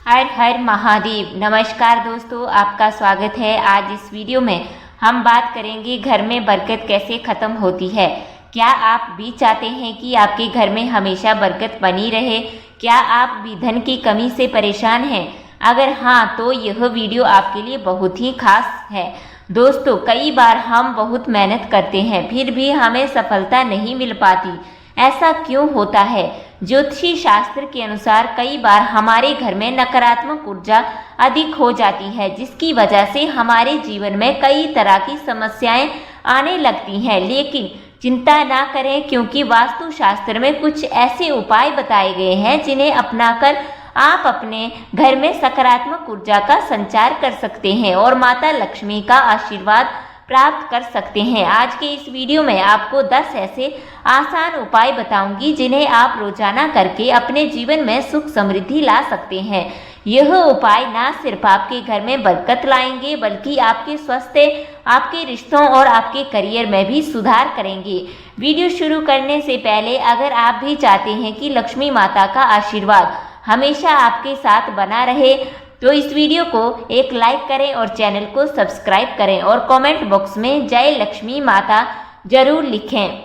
हर हर महादेव। नमस्कार दोस्तों, आपका स्वागत है। आज इस वीडियो में हम बात करेंगे घर में बरकत कैसे ख़त्म होती है। क्या आप भी चाहते हैं कि आपके घर में हमेशा बरकत बनी रहे? क्या आप भी धन की कमी से परेशान हैं? अगर हाँ, तो यह वीडियो आपके लिए बहुत ही खास है। दोस्तों, कई बार हम बहुत मेहनत करते हैं फिर भी हमें सफलता नहीं मिल पाती। ऐसा क्यों होता है? ज्योतिषी शास्त्र के अनुसार कई बार हमारे घर में नकारात्मक ऊर्जा अधिक हो जाती है, जिसकी वजह से हमारे जीवन में कई तरह की समस्याएं आने लगती हैं। लेकिन चिंता ना करें, क्योंकि वास्तु शास्त्र में कुछ ऐसे उपाय बताए गए हैं जिन्हें अपनाकर आप अपने घर में सकारात्मक ऊर्जा का संचार कर सकते हैं और माता लक्ष्मी का आशीर्वाद प्राप्त कर सकते हैं। आज के इस वीडियो में आपको 10 ऐसे आसान उपाय बताऊंगी जिन्हें आप रोजाना करके अपने जीवन में सुख समृद्धि ला सकते हैं। यह उपाय ना सिर्फ आपके घर में बरकत लाएंगे, बल्कि आपके स्वास्थ्य, आपके रिश्तों और आपके करियर में भी सुधार करेंगे। वीडियो शुरू करने से पहले अगर आप भी चाहते हैं कि लक्ष्मी माता का आशीर्वाद हमेशा आपके साथ बना रहे, तो इस वीडियो को एक लाइक करें और चैनल को सब्सक्राइब करें और कमेंट बॉक्स में जय लक्ष्मी माता जरूर लिखें।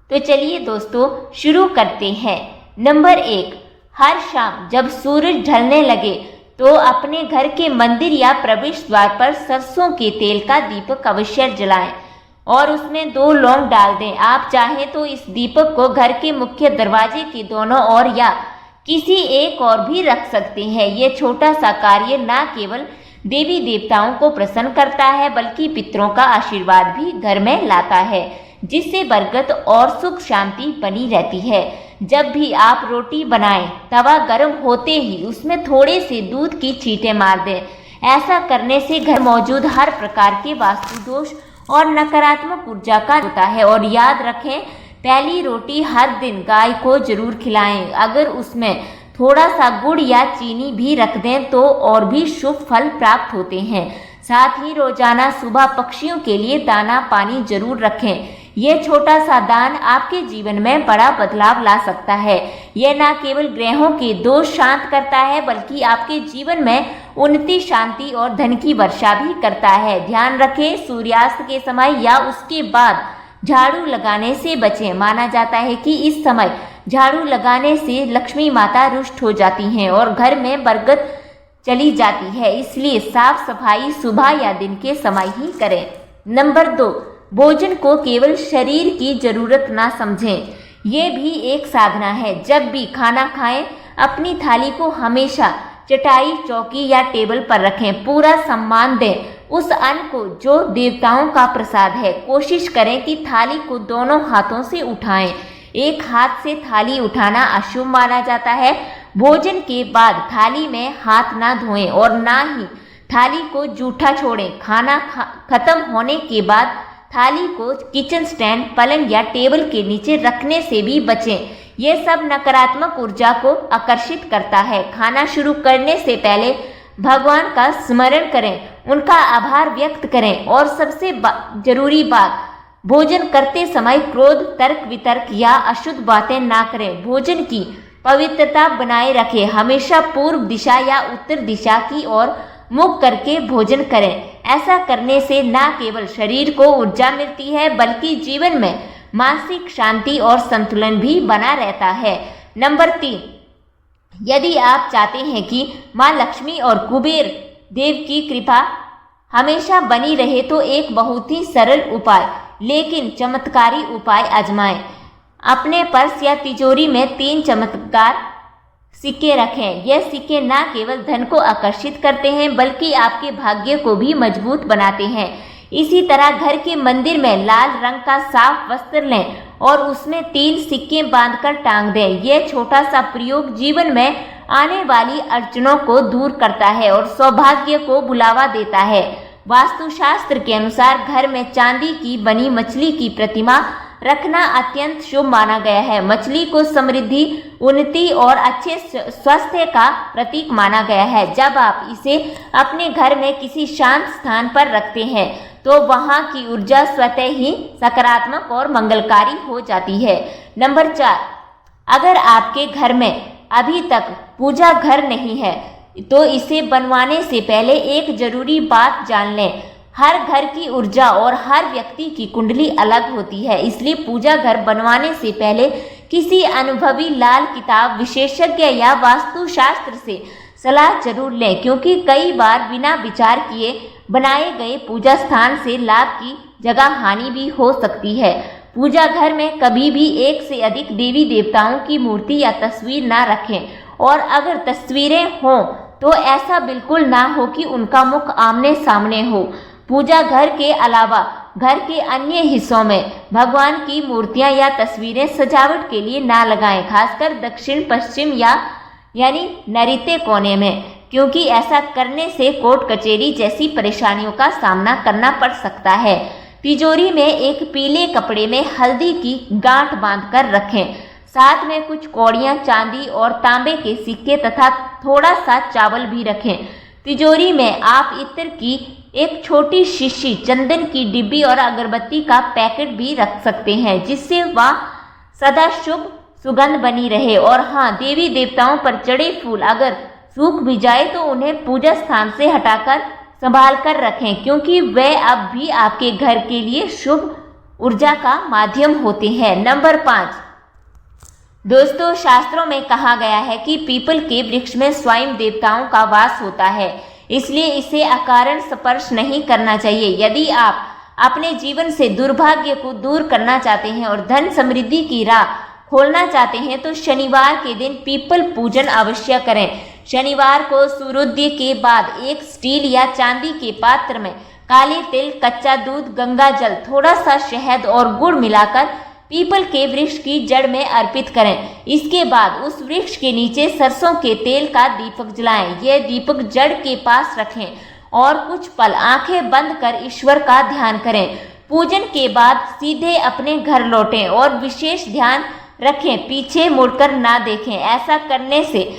तो चलिए दोस्तों, शुरू करते हैं। नंबर 1, हर शाम जब सूरज ढलने लगे तो अपने घर के मंदिर या प्रवेश द्वार पर सरसों के तेल का दीपक अवश्य जलाएं और उसमें 2 लौंग डाल दें। आप चाहें तो इस दीपक को घर के मुख्य दरवाजे के दोनों ओर या किसी एक और भी रख सकते हैं। ये छोटा सा कार्य न केवल देवी देवताओं को प्रसन्न करता है, बल्कि पितरों का आशीर्वाद भी घर में लाता है, जिससे बरकत और सुख शांति बनी रहती है। जब भी आप रोटी बनाएं, तवा गर्म होते ही उसमें थोड़े से दूध की छींटे मार दें। ऐसा करने से घर मौजूद हर प्रकार के वास्तु दोष और नकारात्मक ऊर्जा का होता है। और याद रखें, पहली रोटी हर दिन गाय को जरूर खिलाएं। अगर उसमें थोड़ा सा गुड़ या चीनी भी रख दें तो और भी शुभ फल प्राप्त होते हैं। साथ ही रोजाना सुबह पक्षियों के लिए दाना पानी जरूर रखें। यह छोटा सा दान आपके जीवन में बड़ा बदलाव ला सकता है। यह न केवल ग्रहों के दोष शांत करता है, बल्कि आपके जीवन में उन्नति, शांति और धन की वर्षा भी करता है। ध्यान रखें, सूर्यास्त के समय या उसके बाद झाड़ू लगाने से बचें। माना जाता है कि इस समय झाड़ू लगाने से लक्ष्मी माता रुष्ट हो जाती हैं और घर में बरकत चली जाती है, इसलिए साफ सफाई सुबह या दिन के समय ही करें। नंबर 2, भोजन को केवल शरीर की जरूरत ना समझें, ये भी एक साधना है। जब भी खाना खाएं, अपनी थाली को हमेशा चटाई, चौकी या टेबल पर रखें। पूरा सम्मान दें उस अन्न को जो देवताओं का प्रसाद है। कोशिश करें कि थाली को दोनों हाथों से उठाएं। एक हाथ से थाली उठाना अशुभ माना जाता है। भोजन के बाद थाली में हाथ ना धोएं और ना ही थाली को जूठा छोड़ें। खाना खत्म होने के बाद थाली को किचन स्टैंड, पलंग या टेबल के नीचे रखने से भी बचें। यह सब नकारात्मक ऊर्जा को आकर्षित करता है। खाना शुरू करने से पहले भगवान का स्मरण करें, उनका आभार व्यक्त करें और सबसे जरूरी बात, भोजन करते समय क्रोध, तर्क वितर्क या अशुद्ध बातें ना करें। भोजन की पवित्रता बनाए रखें। हमेशा पूर्व दिशा या उत्तर दिशा की ओर मुख करके भोजन करें। ऐसा करने से न केवल शरीर को ऊर्जा मिलती है, बल्कि जीवन में मानसिक शांति और संतुलन भी बना रहता है। नंबर 3, यदि आप चाहते हैं कि माँ लक्ष्मी और कुबेर देव की कृपा हमेशा बनी रहे, तो एक बहुत ही सरल उपाय लेकिन चमत्कारी उपाय आजमाएं। अपने पर्स या तिजोरी में 3 चमत्कार सिक्के रखें। यह सिक्के न केवल धन को आकर्षित करते हैं, बल्कि आपके भाग्य को भी मजबूत बनाते हैं। इसी तरह घर के मंदिर में लाल रंग का साफ वस्त्र लें और उसमें 3 सिक्के बांधकर टांग दें। यह छोटा सा प्रयोग जीवन में आने वाली अड़चनों को दूर करता है और सौभाग्य को बुलावा देता है। वास्तुशास्त्र के अनुसार घर में चांदी की बनी मछली की प्रतिमा रखना अत्यंत शुभ माना गया है। मछली को समृद्धि, उन्नति और अच्छे स्वास्थ्य का प्रतीक माना गया है। जब आप इसे अपने घर में किसी शांत स्थान पर रखते हैं, तो वहां की ऊर्जा स्वतः ही सकारात्मक और मंगलकारी हो जाती है। नंबर 4, अगर आपके घर में अभी तक पूजा घर नहीं है तो इसे बनवाने से पहले एक जरूरी बात जान लें। हर घर की ऊर्जा और हर व्यक्ति की कुंडली अलग होती है, इसलिए पूजा घर बनवाने से पहले किसी अनुभवी लाल किताब विशेषज्ञ या वास्तुशास्त्र से सलाह जरूर लें, क्योंकि कई बार बिना विचार किए बनाए गए पूजा स्थान से लाभ की जगह हानि भी हो सकती है। पूजा घर में कभी भी एक से अधिक देवी देवताओं की मूर्ति या तस्वीर ना रखें, और अगर तस्वीरें हों तो ऐसा बिल्कुल ना हो कि उनका मुख आमने सामने हो। पूजा घर के अलावा घर के अन्य हिस्सों में भगवान की मूर्तियां या तस्वीरें सजावट के लिए ना लगाएं, खासकर दक्षिण पश्चिम यानी नैऋत्य कोने में, क्योंकि ऐसा करने से कोर्ट कचहरी जैसी परेशानियों का सामना करना पड़ सकता है। तिजोरी में एक पीले कपड़े में हल्दी की गांठ बांधकर रखें। साथ में कुछ कौड़ियां चांदी और तांबे के सिक्के तथा थोड़ा सा चावल भी रखें। तिजोरी में आप इत्र की एक छोटी शीशी, चंदन की डिब्बी और अगरबत्ती का पैकेट भी रख सकते हैं, जिससे वह सदा शुभ सुगंध बनी रहे। और हाँ, देवी देवताओं पर चढ़े फूल अगर सूख भी जाए तो उन्हें पूजा स्थान से हटाकर संभाल कर रखें, क्योंकि वे अब भी आपके घर के लिए शुभ ऊर्जा का माध्यम होते हैं। नंबर 5 दोस्तों, शास्त्रों में कहा गया है कि पीपल के वृक्ष में स्वयं देवताओं का वास होता है, इसलिए इसे अकारण स्पर्श नहीं करना चाहिए। यदि आप अपने जीवन से दुर्भाग्य को दूर करना चाहते हैं और धन समृद्धि की राह खोलना चाहते हैं तो शनिवार के दिन पीपल पूजन अवश्य करें। शनिवार को सूर्योदय के बाद एक स्टील या चांदी के पात्र में काले तिल, कच्चा दूध, गंगा जल, थोड़ा सा शहद और गुड़ मिलाकर पीपल के वृक्ष की जड़ में अर्पित करें। इसके बाद उस वृक्ष के नीचे सरसों के तेल का दीपक जलाएं। यह दीपक जड़ के पास रखें और कुछ पल आंखें बंद कर ईश्वर का ध्यान करें। पूजन के बाद सीधे अपने घर लौटें और विशेष ध्यान रखें, पीछे मुड़कर ना देखें। ऐसा करने से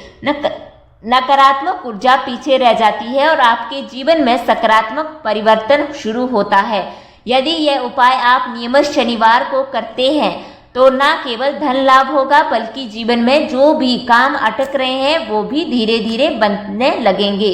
नकारात्मक ऊर्जा पीछे रह जाती है और आपके जीवन में सकारात्मक परिवर्तन शुरू होता है। यदि यह उपाय आप नियमित शनिवार को करते हैं तो न केवल धन लाभ होगा, बल्कि जीवन में जो भी काम अटक रहे हैं वो भी धीरे धीरे बनने लगेंगे।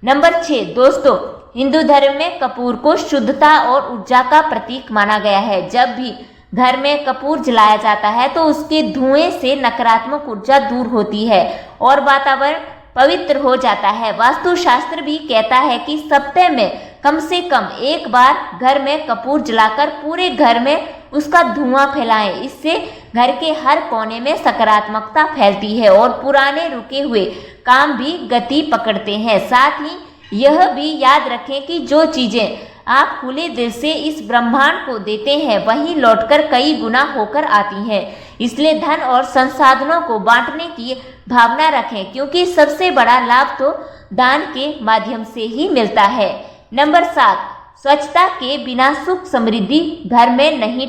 नंबर 6 दोस्तों, हिंदू धर्म में कपूर को शुद्धता और ऊर्जा का प्रतीक माना गया है। जब भी घर में कपूर जलाया जाता है तो उसके धुएं से नकारात्मक ऊर्जा दूर होती है और वातावरण पवित्र हो जाता है। वास्तुशास्त्र भी कहता है कि सप्ताह में कम से कम एक बार घर में कपूर जलाकर पूरे घर में उसका धुआं फैलाएं। इससे घर के हर कोने में सकारात्मकता फैलती है और पुराने रुके हुए काम भी गति पकड़ते हैं। साथ ही यह भी याद रखें कि जो चीजें आप खुले दिल से इस ब्रह्मांड को देते हैं वही लौटकर कई गुना होकर आती हैं। इसलिए धन और संसाधनों को बांटने की भावना रखें, क्योंकि सबसे बड़ा लाभ तो दान के माध्यम से ही मिलता है। नंबर 7 स्वच्छता के बिना सुख समृद्धि घर में नहीं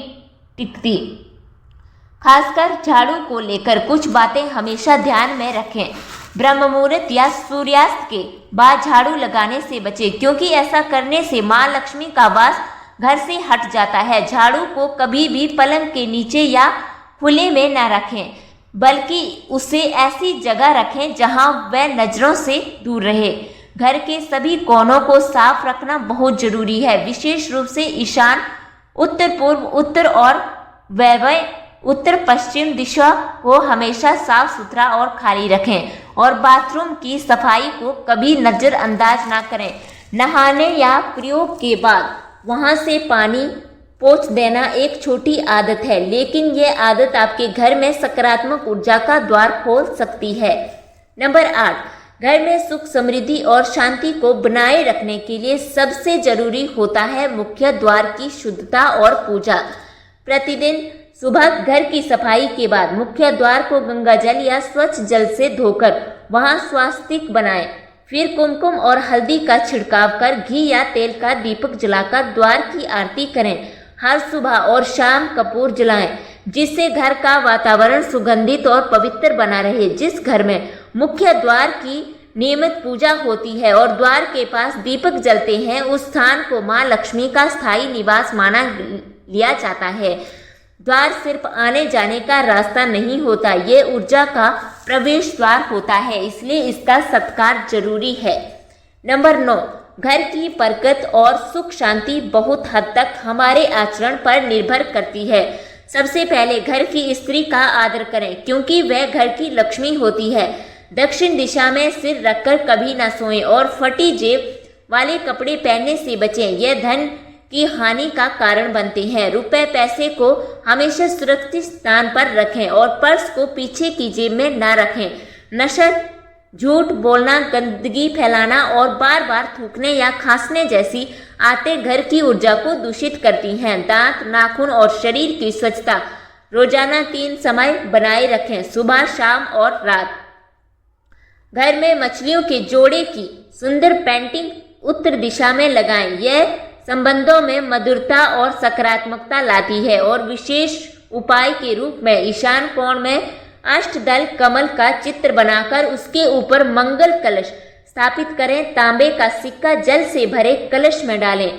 टिकती। खासकर झाड़ू को लेकर कुछ बातें हमेशा ध्यान में रखें। ब्रह्म मुहूर्त या सूर्यास्त के बाद झाड़ू लगाने से बचें, क्योंकि ऐसा करने से मां लक्ष्मी का वास घर से हट जाता है। झाड़ू को कभी भी पलंग के नीचे या खुले में न रखें, बल्कि उसे ऐसी जगह रखें जहां वह नजरों से दूर रहे। घर के सभी कोनों को साफ रखना बहुत जरूरी है, विशेष रूप से ईशान, उत्तर पूर्व, उत्तर और वायव्य उत्तर पश्चिम दिशा को हमेशा साफ सुथरा और खाली रखें। और बाथरूम की सफाई को कभी नज़रअंदाज ना करें। नहाने या प्रयोग के बाद वहां से पानी पोंछ देना एक छोटी आदत है, लेकिन यह आदत आपके घर में सकारात्मक ऊर्जा का द्वार खोल सकती है। नंबर 8 घर में सुख समृद्धि और शांति को बनाए रखने के लिए सबसे जरूरी होता है मुख्य द्वार की शुद्धता और पूजा। प्रतिदिन सुबह घर की सफाई के बाद मुख्य द्वार को गंगा जल या स्वच्छ जल से धोकर वहां स्वास्तिक बनाएं। फिर कुमकुम और हल्दी का छिड़काव कर घी या तेल का दीपक जलाकर द्वार की आरती करें। हर सुबह और शाम कपूर जलाएं, जिससे घर का वातावरण सुगंधित और पवित्र बना रहे। जिस घर में मुख्य द्वार की नियमित पूजा होती है और द्वार के पास दीपक जलते हैं, उस स्थान को मां लक्ष्मी का स्थायी निवास माना लिया जाता है। द्वार सिर्फ आने जाने का रास्ता नहीं होता, ये ऊर्जा का प्रवेश द्वार होता है, इसलिए इसका सत्कार जरूरी है। नंबर 9, घर की बरकत और सुख शांति बहुत हद तक हमारे आचरण पर निर्भर करती है। सबसे पहले घर की स्त्री का आदर करें, क्योंकि वह घर की लक्ष्मी होती है। दक्षिण दिशा में सिर रखकर कभी न सोएं और फटी जेब वाले कपड़े पहनने से बचें, यह धन की हानि का कारण बनते हैं। रुपए पैसे को हमेशा सुरक्षित स्थान पर रखें और पर्स को पीछे की जेब में न रखें। नशा, झूठ बोलना, गंदगी फैलाना और बार बार थूकने या खांसने जैसी आदतें घर की ऊर्जा को दूषित करती हैं। दांत, नाखून और शरीर की स्वच्छता रोजाना 3 समय बनाए रखें, सुबह, शाम और रात। घर में मछलियों के जोड़े की सुंदर पेंटिंग उत्तर दिशा में लगाएं, यह संबंधों में मधुरता और सकारात्मकता लाती है। और विशेष उपाय के रूप में ईशान कोण में अष्टदल कमल का चित्र बनाकर उसके ऊपर मंगल कलश स्थापित करें। तांबे का सिक्का जल से भरे कलश में डालें,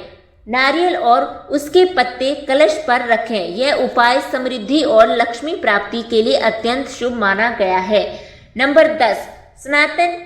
नारियल और उसके पत्ते कलश पर रखें। यह उपाय समृद्धि और लक्ष्मी प्राप्ति के लिए अत्यंत शुभ माना गया है। नंबर 10, सनातन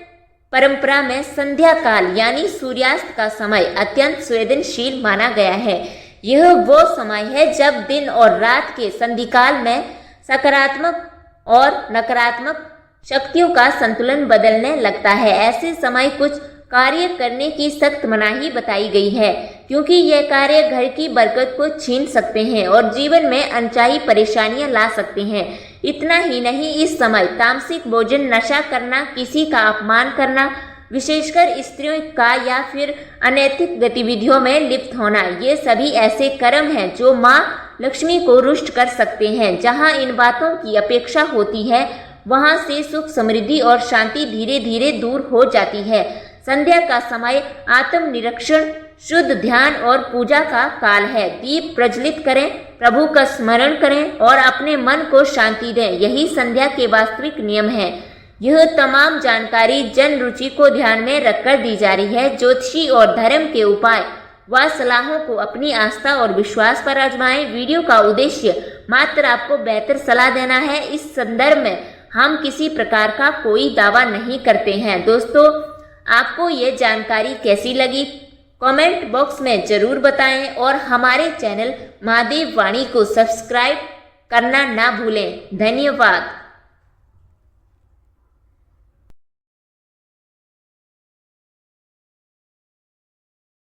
परंपरा में संध्या काल यानी सूर्यास्त का समय अत्यंत संवेदनशील माना गया है। यह वो समय है जब दिन और रात के संधिकाल में सकारात्मक और नकारात्मक शक्तियों का संतुलन बदलने लगता है। ऐसे समय कुछ कार्य करने की सख्त मनाही बताई गई है, क्योंकि यह कार्य घर की बरकत को छीन सकते हैं और जीवन में अनचाही परेशानियां ला सकते हैं। इतना ही नहीं, इस समय तामसिक भोजन, नशा करना, किसी का अपमान करना, विशेषकर स्त्रियों का, या फिर अनैतिक गतिविधियों में लिप्त होना, ये सभी ऐसे कर्म हैं जो माँ लक्ष्मी को रुष्ट कर सकते हैं। जहाँ इन बातों की अपेक्षा होती है, वहाँ से सुख, समृद्धि और शांति धीरे धीरे दूर हो जाती है। संध्या का समय आत्म निरीक्षण, शुद्ध ध्यान और पूजा का काल है। दीप प्रज्वलित करें, प्रभु का स्मरण करें और अपने मन को शांति दें, यही संध्या के वास्तविक नियम है। यह तमाम जानकारी जन रुचि को ध्यान में रखकर दी जा रही है। ज्योतिषी और धर्म के उपाय व सलाहों को अपनी आस्था और विश्वास पर आजमाएं। वीडियो का उद्देश्य मात्र आपको बेहतर सलाह देना है। इस संदर्भ में हम किसी प्रकार का कोई दावा नहीं करते हैं। दोस्तों, आपको ये जानकारी कैसी लगी कमेंट बॉक्स में जरूर बताएं और हमारे चैनल महादेव वाणी को सब्सक्राइब करना ना भूलें। धन्यवाद।